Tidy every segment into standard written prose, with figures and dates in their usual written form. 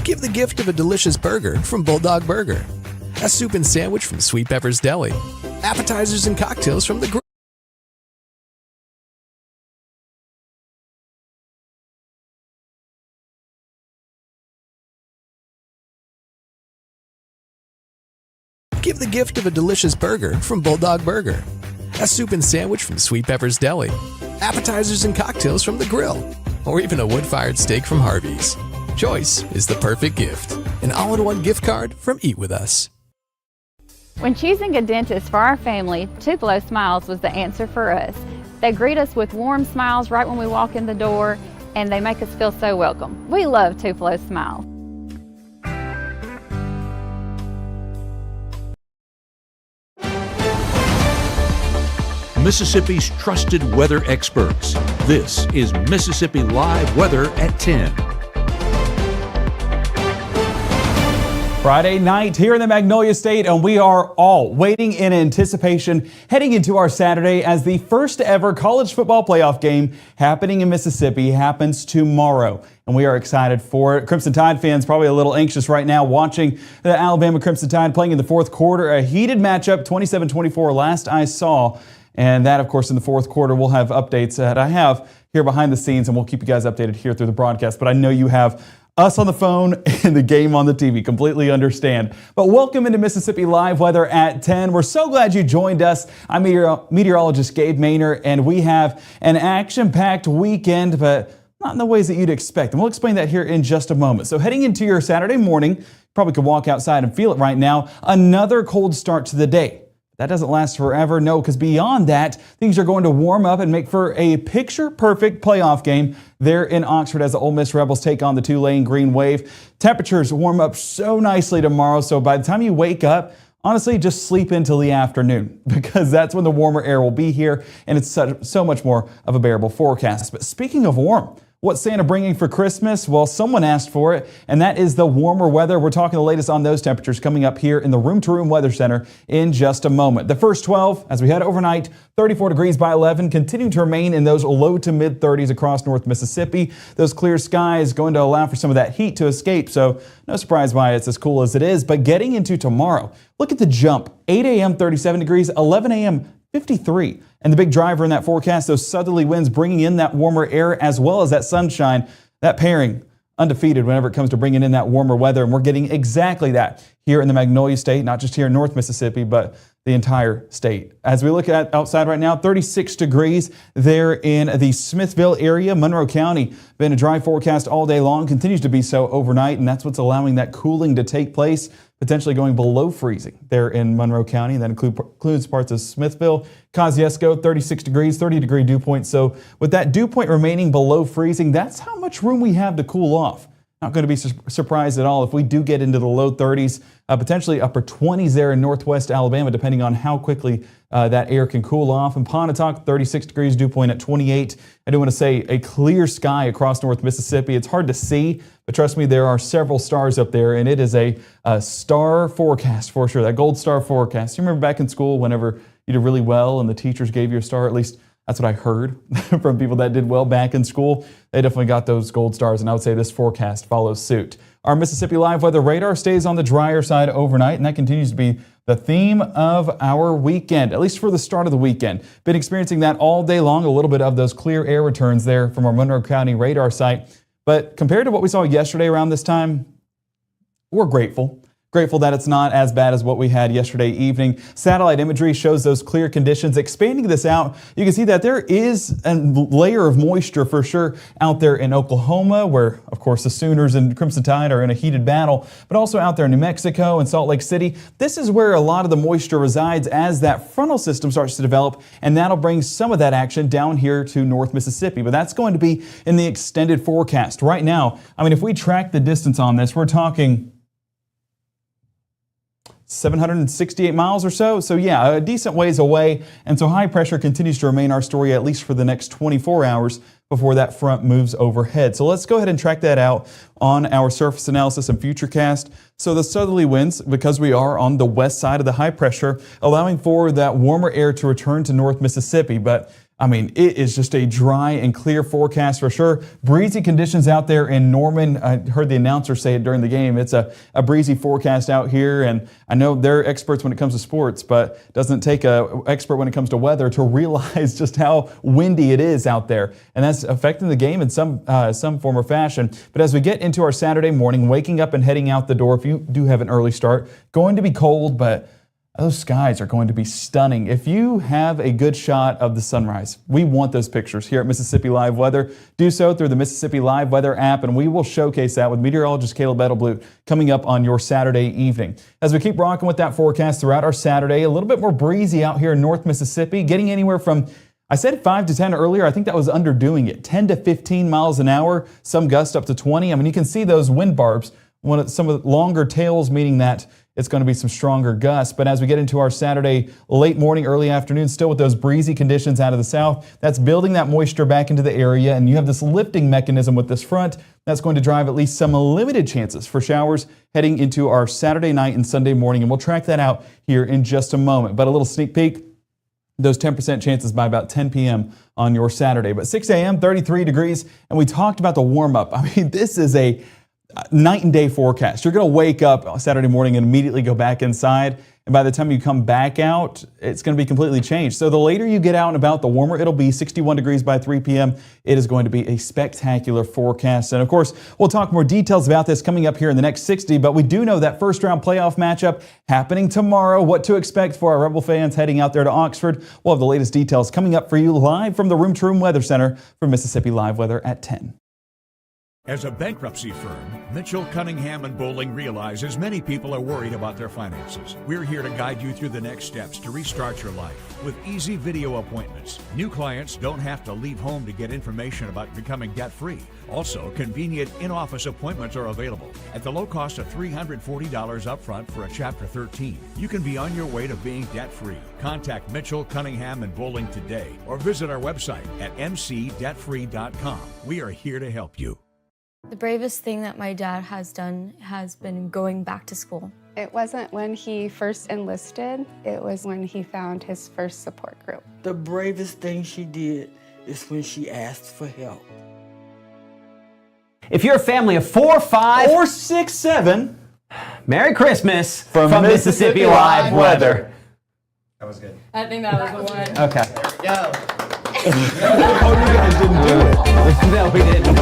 Give the gift of a delicious burger from Bulldog Burger. A soup and sandwich from Sweet Pepper's Deli. Appetizers and cocktails from the grill. Give the gift of a delicious burger from Bulldog Burger. A soup and sandwich from Sweet Pepper's Deli. Appetizers and cocktails from the grill. Or even a wood-fired steak from Harvey's. Choice is the perfect gift. An all-in-one gift card from Eat With Us. When choosing a dentist for our family, Tupelo Smiles was the answer for us. They greet us with warm smiles right when we walk in the door, and they make us feel so welcome. We love Tupelo Smiles. Mississippi's trusted weather experts. This is Mississippi Live Weather at 10. Friday night here in the Magnolia State, and we are all waiting in anticipation heading into our Saturday as the first ever college football playoff game happening in Mississippi happens tomorrow. And we are excited for it. Crimson Tide fans probably a little anxious right now watching the Alabama Crimson Tide playing in the fourth quarter. A heated matchup, 27-24 last I saw. And that, of course, in the fourth quarter, we'll have updates that I have here behind the scenes, and we'll keep you guys updated here through the broadcast. But I know you have us on the phone and the game on the TV. Completely understand. But welcome into Mississippi Live Weather at 10. We're so glad you joined us. I'm meteorologist Gabe Maynor, and we have an action-packed weekend, but not in the ways that you'd expect. And we'll explain that here in just a moment. So heading into your Saturday morning, you probably could walk outside and feel it right now. Another cold start to the day. That doesn't last forever, no, because beyond that, things are going to warm up and make for a picture-perfect playoff game there in Oxford as the Ole Miss Rebels take on the Tulane Green Wave. Temperatures warm up so nicely tomorrow, so by the time you wake up, honestly, just sleep until the afternoon because that's when the warmer air will be here, and it's so much more of a bearable forecast. But speaking of warm, what's Santa bringing for Christmas? Well, someone asked for it, and that is the warmer weather. We're talking the latest on those temperatures coming up here in the Room to Room Weather Center in just a moment. The first 12, as we head overnight, 34 degrees by 11, continuing to remain in those low to mid 30s across North Mississippi. Those clear skies going to allow for some of that heat to escape, so no surprise why it's as cool as it is. But getting into tomorrow, look at the jump. 8 a.m. 37 degrees, 11 a.m. 53. And the big driver in that forecast, those southerly winds bringing in that warmer air as well as that sunshine, that pairing undefeated whenever it comes to bringing in that warmer weather. And we're getting exactly that here in the Magnolia State, not just here in North Mississippi, but the entire state. As we look at outside right now, 36 degrees there in the Smithville area. Monroe County, been a dry forecast all day long, continues to be so overnight, and that's what's allowing that cooling to take place, potentially going below freezing there in Monroe County. That includes parts of Smithville, Kosciuszko, 36 degrees, 30-degree dew point. So with that dew point remaining below freezing, that's how much room we have to cool off. Not going to be surprised at all if we do get into the low 30s, potentially upper 20s there in northwest Alabama, depending on how quickly that air can cool off. In Pontotoc, 36 degrees, dew point at 28. I do want to say a clear sky across North Mississippi. It's hard to see, but trust me, there are several stars up there, and it is a star forecast for sure, that gold star forecast. You remember back in school whenever you did really well and the teachers gave you a star, at least that's what I heard from people that did well back in school. They definitely got those gold stars, and I would say this forecast follows suit. Our Mississippi Live Weather radar stays on the drier side overnight, and that continues to be the theme of our weekend, at least for the start of the weekend. Been experiencing that all day long, a little bit of those clear air returns there from our Monroe County radar site. But compared to what we saw yesterday around this time, we're grateful. Grateful that it's not as bad as what we had yesterday evening. Satellite imagery shows those clear conditions. Expanding this out, you can see that there is a layer of moisture for sure out there in Oklahoma, where, of course, the Sooners and Crimson Tide are in a heated battle, but also out there in New Mexico and Salt Lake City. This is where a lot of the moisture resides as that frontal system starts to develop, and that'll bring some of that action down here to North Mississippi. But that's going to be in the extended forecast. Right now, I mean, if we track the distance on this, we're talking 768 miles or so. So yeah, a decent ways away. And so high pressure continues to remain our story at least for the next 24 hours before that front moves overhead. So let's go ahead and track that out on our surface analysis and futurecast. So the southerly winds, because we are on the west side of the high pressure, allowing for that warmer air to return to North Mississippi. But I mean, it is just a dry and clear forecast for sure. Breezy conditions out there in Norman. I heard the announcer say it during the game. It's a breezy forecast out here, and I know they're experts when it comes to sports, but it doesn't take an expert when it comes to weather to realize just how windy it is out there, and that's affecting the game in some form or fashion. But as we get into our Saturday morning, waking up and heading out the door, if you do have an early start, going to be cold, but those skies are going to be stunning. If you have a good shot of the sunrise, we want those pictures here at Mississippi Live Weather. Do so through the Mississippi Live Weather app, and we will showcase that with meteorologist Caleb Edelblut coming up on your Saturday evening. As we keep rocking with that forecast throughout our Saturday, a little bit more breezy out here in North Mississippi, getting anywhere from, I said 5 to 10 earlier. I think that was underdoing it. 10 to 15 miles an hour, some gusts up to 20. I mean, you can see those wind barbs, some of the longer tails, meaning that it's going to be some stronger gusts. But as we get into our Saturday late morning, early afternoon, still with those breezy conditions out of the south, that's building that moisture back into the area. And you have this lifting mechanism with this front that's going to drive at least some limited chances for showers heading into our Saturday night and Sunday morning. And we'll track that out here in just a moment. But a little sneak peek, those 10% chances by about 10 p.m. on your Saturday. But 6 a.m., 33 degrees. And we talked about the warm up. I mean, this is a night and day forecast. You're going to wake up Saturday morning and immediately go back inside. And by the time you come back out, it's going to be completely changed. So the later you get out and about, the warmer it'll be. 61 degrees by 3 p.m. It is going to be a spectacular forecast. And of course, we'll talk more details about this coming up here in the next 60. But we do know that first round playoff matchup happening tomorrow. What to expect for our Rebel fans heading out there to Oxford. We'll have the latest details coming up for you live from the Room to Room Weather Center for Mississippi Live Weather at 10. As a bankruptcy firm, Mitchell, Cunningham & Bowling realizes many people are worried about their finances. We're here to guide you through the next steps to restart your life with easy video appointments. New clients don't have to leave home to get information about becoming debt-free. Also, convenient in-office appointments are available at the low cost of $340 upfront for a Chapter 13. You can be on your way to being debt-free. Contact Mitchell, Cunningham & Bowling today or visit our website at mcdebtfree.com. We are here to help you. The bravest thing that my dad has done has been going back to school. It wasn't when he first enlisted, it was when he found his first support group. The bravest thing she did is when she asked for help. If you're a family of 4, 5, or 6, 7, Merry Christmas from Mississippi Live Weather. That was good. I think that was the one. Okay. There we go. Oh, you guys didn't do it. No, we didn't.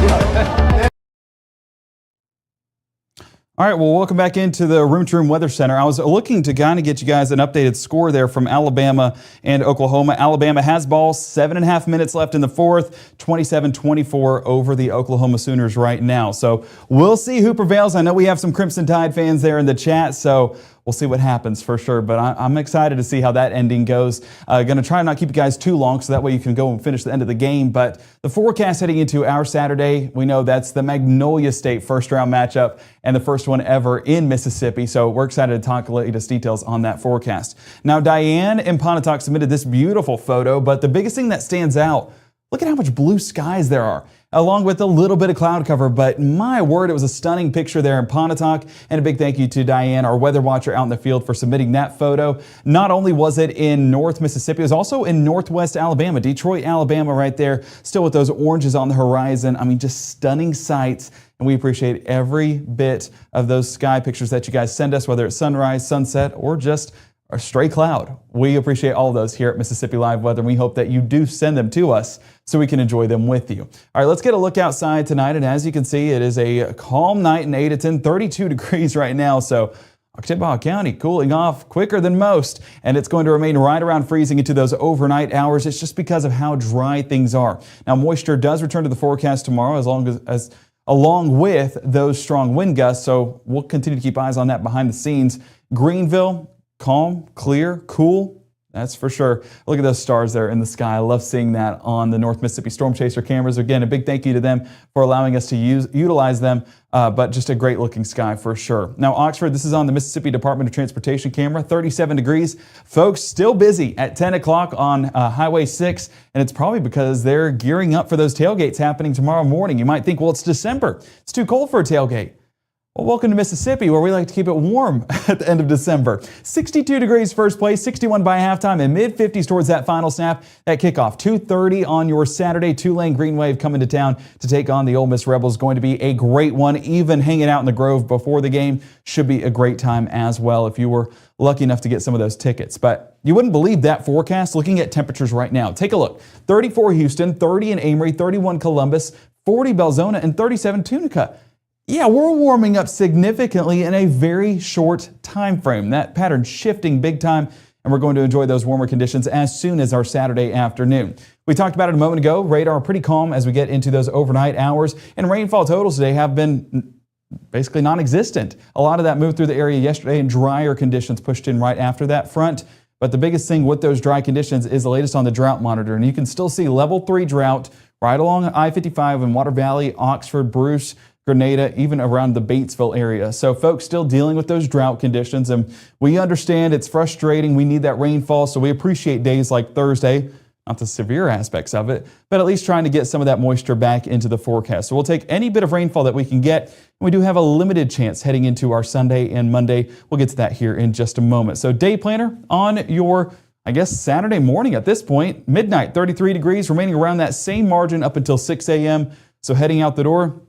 All right, well, welcome back into the Room to Room Weather Center. I was looking to kind of get you guys an updated score there from Alabama and Oklahoma. Alabama has ball, 7.5 minutes left in the fourth, 27-24 over the Oklahoma Sooners right now. So we'll see who prevails. I know we have some Crimson Tide fans there in the chat, so we'll see what happens for sure. But I'm excited to see how that ending goes. Going to try and not keep you guys too long so that way you can go and finish the end of the game. But the forecast heading into our Saturday, we know that's the Magnolia State first round matchup and the first one ever in Mississippi. So we're excited to talk latest details on that forecast. Now, Diane in Pontotoc submitted this beautiful photo, but the biggest thing that stands out, look at how much blue skies there are, along with a little bit of cloud cover. But my word, it was a stunning picture there in Pontotoc. And a big thank you to Diane, our weather watcher out in the field, for submitting that photo. Not only was it in North Mississippi, it was also in Northwest Alabama, Detroit, Alabama right there, still with those oranges on the horizon. I mean, just stunning sights. And we appreciate every bit of those sky pictures that you guys send us, whether it's sunrise, sunset, or just a stray cloud. We appreciate all of those here at Mississippi Live Weather, and we hope that you do send them to us so we can enjoy them with you. All right, let's get a look outside tonight, and as you can see, it is a calm night in Adenton, 32 degrees right now, so Octavia County cooling off quicker than most, and it's going to remain right around freezing into those overnight hours. It's just because of how dry things are. Now, moisture does return to the forecast tomorrow along with those strong wind gusts, so we'll continue to keep eyes on that behind the scenes. Greenville, calm, clear, cool, that's for sure. Look at those stars there in the sky. I love seeing that on the North Mississippi Storm Chaser cameras. Again, a big thank you to them for allowing us to utilize them, but just a great looking sky for sure. Now, Oxford, this is on the Mississippi Department of Transportation camera, 37 degrees. Folks, still busy at 10 o'clock on Highway 6, and it's probably because they're gearing up for those tailgates happening tomorrow morning. You might think, well, it's December. It's too cold for a tailgate. Well, welcome to Mississippi, where we like to keep it warm at the end of December. 62 degrees first place, 61 by halftime, and mid-50s towards that final snap at kickoff. 2:30 on your Saturday. Tulane Green Wave coming to town to take on the Ole Miss Rebels. Going to be a great one. Even hanging out in the Grove before the game should be a great time as well if you were lucky enough to get some of those tickets. But you wouldn't believe that forecast looking at temperatures right now. Take a look. 34 Houston, 30 in Amory, 31 Columbus, 40 Belzona, and 37 Tunica. Yeah, we're warming up significantly in a very short time frame. That pattern shifting big time, and we're going to enjoy those warmer conditions as soon as our Saturday afternoon. We talked about it a moment ago. Radar pretty calm as we get into those overnight hours, and rainfall totals today have been basically non-existent. A lot of that moved through the area yesterday, and drier conditions pushed in right after that front. But the biggest thing with those dry conditions is the latest on the drought monitor, and you can still see level 3 drought right along I-55 in Water Valley, Oxford, Bruce, Grenada, even around the Batesville area. So folks still dealing with those drought conditions, and we understand it's frustrating. We need that rainfall, so we appreciate days like Thursday, not the severe aspects of it, but at least trying to get some of that moisture back into the forecast. So we'll take any bit of rainfall that we can get. We do have a limited chance heading into our Sunday and Monday. We'll get to that here in just a moment. So day planner on your, I guess, Saturday morning at this point, midnight, 33 degrees, remaining around that same margin up until 6 a.m. So heading out the door,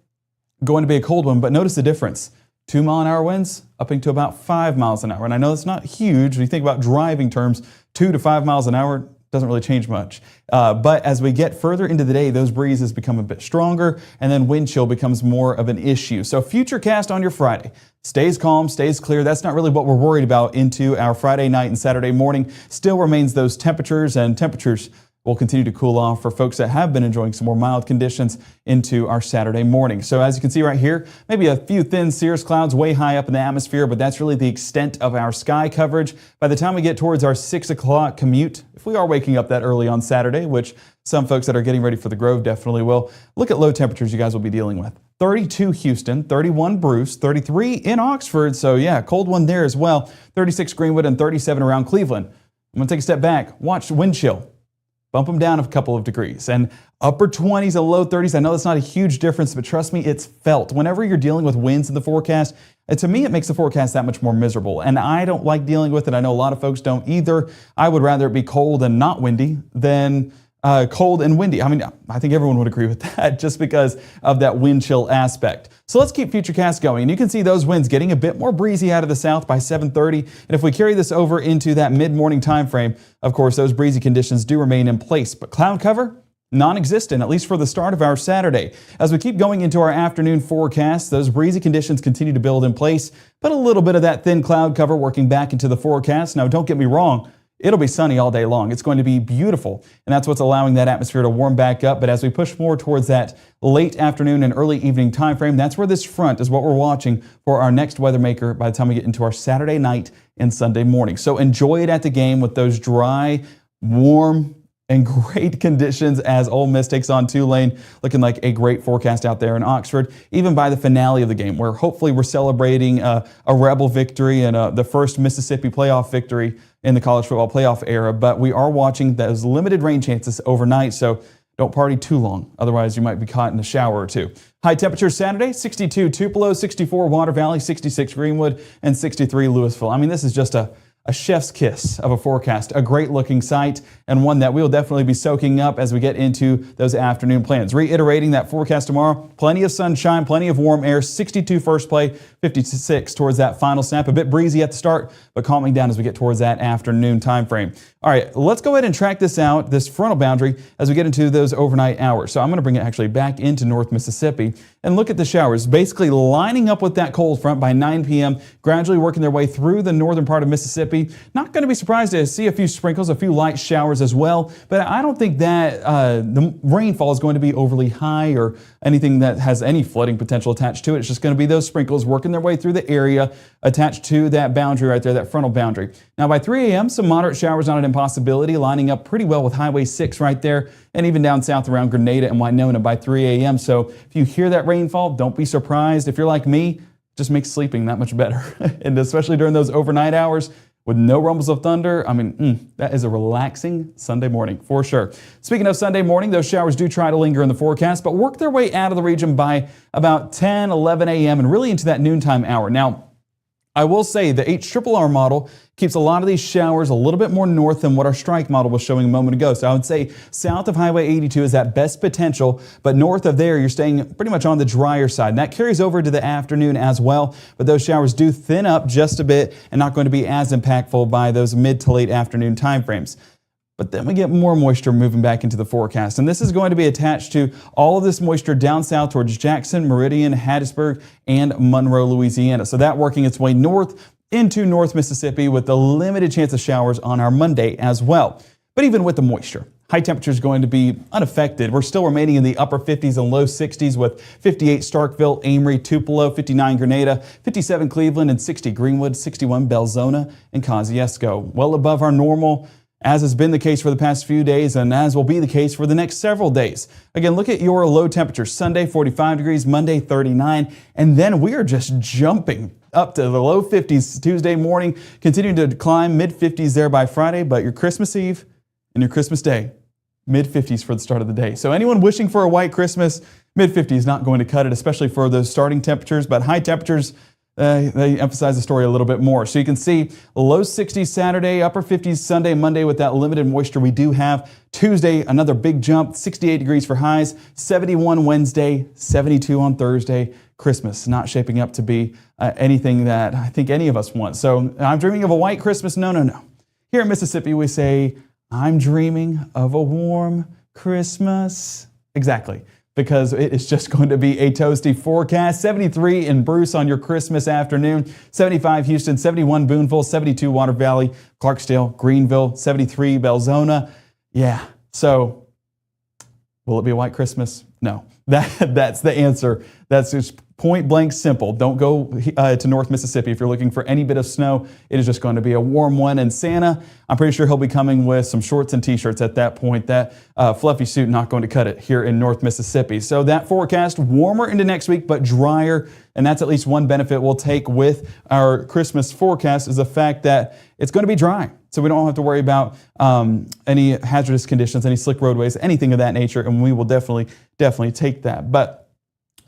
going to be a cold one, but notice the difference. 2-mile-an-hour winds up into about 5 miles an hour. And I know it's not huge. When you think about driving terms, 2 to 5 miles an hour doesn't really change much. But as we get further into the day, those breezes become a bit stronger, and then wind chill becomes more of an issue. So futurecast on your Friday stays calm, stays clear. That's not really what we're worried about into our Friday night and Saturday morning. Still remains those temperatures, and temperatures will continue to cool off for folks that have been enjoying some more mild conditions into our Saturday morning. So as you can see right here, maybe a few thin cirrus clouds way high up in the atmosphere, but that's really the extent of our sky coverage. By the time we get towards our 6 o'clock commute, if we are waking up that early on Saturday, which some folks that are getting ready for the Grove definitely will, look at low temperatures you guys will be dealing with. 32 Houston, 31 Bruce, 33 in Oxford, so yeah, cold one there as well. 36 Greenwood and 37 around Cleveland. I'm going to take a step back, watch wind chill. Bump them down a couple of degrees, and upper 20s and low 30s. I know that's not a huge difference, but trust me, it's felt. Whenever you're dealing with winds in the forecast, to me, it makes the forecast that much more miserable, and I don't like dealing with it. I know a lot of folks don't either. I would rather it be cold and not windy than cold and windy. I mean, I think everyone would agree with that just because of that wind chill aspect. So let's keep Futurecast going. And you can see those winds getting a bit more breezy out of the south by 7:30. And if we carry this over into that mid-morning time frame, of course, those breezy conditions do remain in place. But cloud cover, non-existent, at least for the start of our Saturday. As we keep going into our afternoon forecast, those breezy conditions continue to build in place, but a little bit of that thin cloud cover working back into the forecast. Now, don't get me wrong. It'll be sunny all day long. It's going to be beautiful, and that's what's allowing that atmosphere to warm back up. But as we push more towards that late afternoon and early evening time frame, that's where this front is what we're watching for our next weather maker by the time we get into our Saturday night and Sunday morning. So enjoy it at the game with those dry, warm, and great conditions as Ole Miss takes on Tulane, looking like a great forecast out there in Oxford, even by the finale of the game, where hopefully we're celebrating a Rebel victory and the first Mississippi playoff victory in the college football playoff era. But we are watching those limited rain chances overnight, so don't party too long. Otherwise, you might be caught in a shower or two. High temperature Saturday, 62 Tupelo, 64 Water Valley, 66 Greenwood, and 63 Louisville. I mean, this is just a chef's kiss of a forecast, a great looking sight, and one that we will definitely be soaking up as we get into those afternoon plans. Reiterating that forecast tomorrow, plenty of sunshine, plenty of warm air, 62 first play, 56 towards that final snap. A bit breezy at the start, but calming down as we get towards that afternoon time frame. All right, let's go ahead and track this out, this frontal boundary, as we get into those overnight hours. So I'm going to bring it actually back into North Mississippi and look at the showers, basically lining up with that cold front by 9 p.m., gradually working their way through the northern part of Mississippi. Not going to be surprised to see a few sprinkles, a few light showers as well, but I don't think that the rainfall is going to be overly high or anything that has any flooding potential attached to it. It's just going to be those sprinkles working their way through the area attached to that boundary right there, that frontal boundary. Now by 3 a.m., some moderate showers, not an impossibility, lining up pretty well with Highway 6 right there, and even down south around Grenada and Winona by 3 a.m. So if you hear that rainfall, don't be surprised. If you're like me, just makes sleeping that much better. And especially during those overnight hours, with no rumbles of thunder. I mean, that is a relaxing Sunday morning for sure. Speaking of Sunday morning, those showers do try to linger in the forecast, but work their way out of the region by about 10, 11 a.m. and really into that noontime hour. Now, I will say the HRRR model keeps a lot of these showers a little bit more north than what our strike model was showing a moment ago. So I would say south of Highway 82 is at best potential, but north of there, you're staying pretty much on the drier side. And that carries over to the afternoon as well, but those showers do thin up just a bit and not going to be as impactful by those mid to late afternoon timeframes. But then we get more moisture moving back into the forecast. And this is going to be attached to all of this moisture down south towards Jackson, Meridian, Hattiesburg, and Monroe, Louisiana. So that working its way north into North Mississippi with a limited chance of showers on our Monday as well. But even with the moisture, high temperature is going to be unaffected. We're still remaining in the upper 50s and low 60s with 58 Starkville, Amory, Tupelo, 59 Grenada, 57 Cleveland, and 60 Greenwood, 61 Belzona, and Kosciuszko. Well above our normal, as has been the case for the past few days and as will be the case for the next several days. Again, look at your low temperatures. Sunday, 45 degrees, Monday, 39, and then we are just jumping up to the low 50s Tuesday morning, continuing to climb mid-50s there by Friday, but your Christmas Eve and your Christmas Day, mid-50s for the start of the day. So anyone wishing for a white Christmas, mid-50s not going to cut it, especially for those starting temperatures, but high temperatures, they emphasize the story a little bit more. So you can see low 60s Saturday, upper 50s Sunday, Monday with that limited moisture we do have. Tuesday, another big jump, 68 degrees for highs, 71 Wednesday, 72 on Thursday. Christmas not shaping up to be anything that I think any of us want. So I'm dreaming of a white Christmas. No. Here in Mississippi, we say, I'm dreaming of a warm Christmas. Exactly. Because it is just going to be a toasty forecast. 73 in Bruce on your Christmas afternoon, 75 Houston, 71 Booneville, 72 Water Valley, Clarksdale, Greenville, 73 Belzona. Yeah, so will it be a white Christmas? No, that's the answer. That's just point blank simple. Don't go to North Mississippi if you're looking for any bit of snow. It is just going to be a warm one. And Santa, I'm pretty sure he'll be coming with some shorts and t-shirts at that point. That fluffy suit not going to cut it here in North Mississippi. So that forecast, warmer into next week, but drier. And that's at least one benefit we'll take with our Christmas forecast is the fact that it's going to be dry. So we don't have to worry about any hazardous conditions, any slick roadways, anything of that nature. And we will definitely take that. But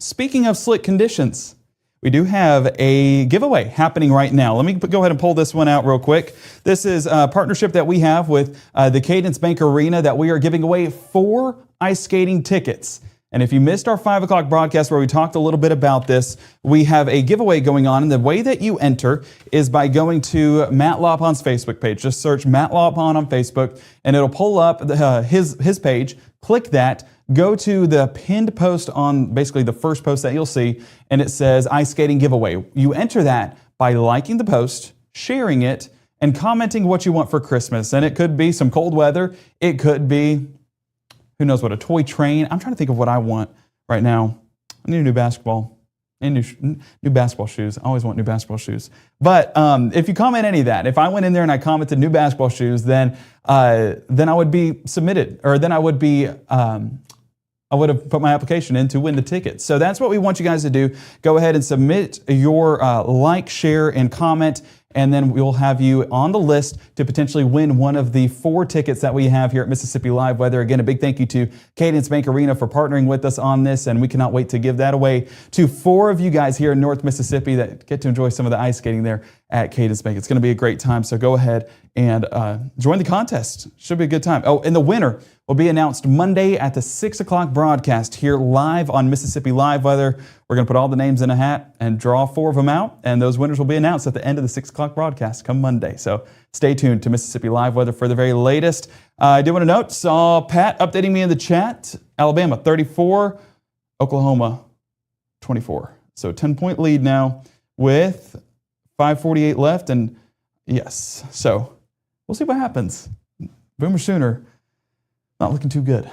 speaking of slick conditions, we do have a giveaway happening right now. Let me go ahead and pull this one out real quick. This is a partnership that we have with the Cadence Bank Arena that we are giving away 4 ice skating tickets. And if you missed our 5 o'clock broadcast where we talked a little bit about this, we have a giveaway going on. And the way that you enter is by going to Matt Lopon's Facebook page. Just search Matt Lopon on Facebook and it'll pull up his page. Click that. Go to the pinned post on basically the first post that you'll see, and it says ice skating giveaway. You enter that by liking the post, sharing it, and commenting what you want for Christmas. And it could be some cold weather. It could be, who knows what, a toy train. I'm trying to think of what I want right now. I need a new basketball and new basketball shoes. I always want new basketball shoes. But if you comment any of that, if I went in there and I commented new basketball shoes, then I would be submitted, or then I would have put my application in to win the ticket. So that's what we want you guys to do. Go ahead and submit your like, share, and comment, and then we'll have you on the list to potentially win one of the 4 tickets that we have here at Mississippi Live Weather. Again, a big thank you to Cadence Bank Arena for partnering with us on this, and we cannot wait to give that away to 4 of you guys here in North Mississippi that get to enjoy some of the ice skating there at Cadence Bank. It's going to be a great time, so go ahead and join the contest. Should be a good time. Oh, and the winner will be announced Monday at the 6 o'clock broadcast here live on Mississippi Live Weather. We're going to put all the names in a hat and draw 4 of them out, and those winners will be announced at the end of the 6 o'clock broadcast come Monday. So stay tuned to Mississippi Live Weather for the very latest. I do want to note, saw Pat updating me in the chat. Alabama 34, Oklahoma 24. So 10-point lead now with 5:48 left, and yes, so we'll see what happens. Boomer Sooner, not looking too good.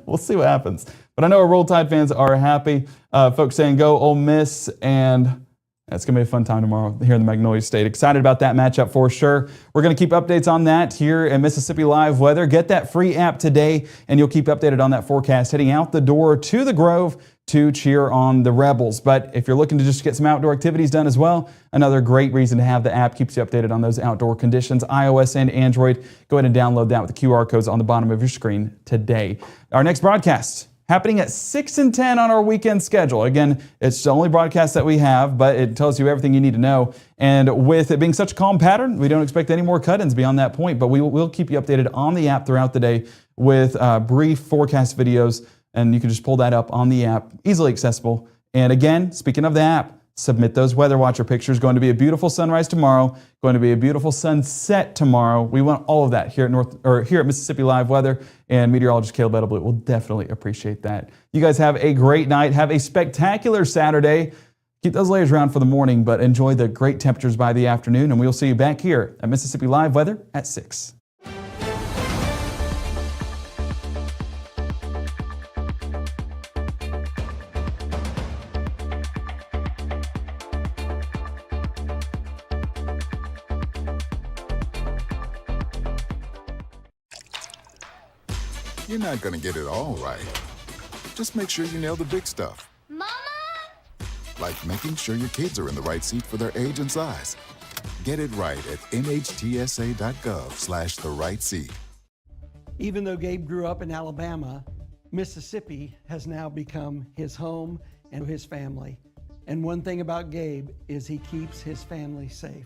We'll see what happens. But I know our Roll Tide fans are happy. Folks saying go Ole Miss, and It's going to be a fun time tomorrow here in the Magnolia State. Excited about that matchup for sure. We're going to keep updates on that here at Mississippi Live Weather. Get that free app today, and you'll keep updated on that forecast heading out the door to the Grove to cheer on the Rebels. But if you're looking to just get some outdoor activities done as well, another great reason to have the app. Keeps you updated on those outdoor conditions, iOS and Android. Go ahead and download that with the QR codes on the bottom of your screen today. Our next broadcast happening at 6 and 10 on our weekend schedule. Again, it's the only broadcast that we have, but it tells you everything you need to know. And with it being such a calm pattern, we don't expect any more cut-ins beyond that point, but we'll keep you updated on the app throughout the day with brief forecast videos, and you can just pull that up on the app, easily accessible. And again, speaking of the app, submit those weather watcher pictures. Going to be a beautiful sunrise tomorrow, going to be a beautiful sunset tomorrow. We want all of that here at Mississippi Live Weather, and meteorologist Caleb Edelblut will definitely appreciate that. You guys have a great night. Have a spectacular Saturday. Keep those layers around for the morning, but enjoy the great temperatures by the afternoon, and we'll see you back here at Mississippi Live Weather at 6. You're not gonna get it all right. Just make sure you nail the big stuff. Mama! Like making sure your kids are in the right seat for their age and size. Get it right at nhtsa.gov/the-right-seat. Even though Gabe grew up in Alabama, Mississippi has now become his home and his family. And one thing about Gabe is he keeps his family safe.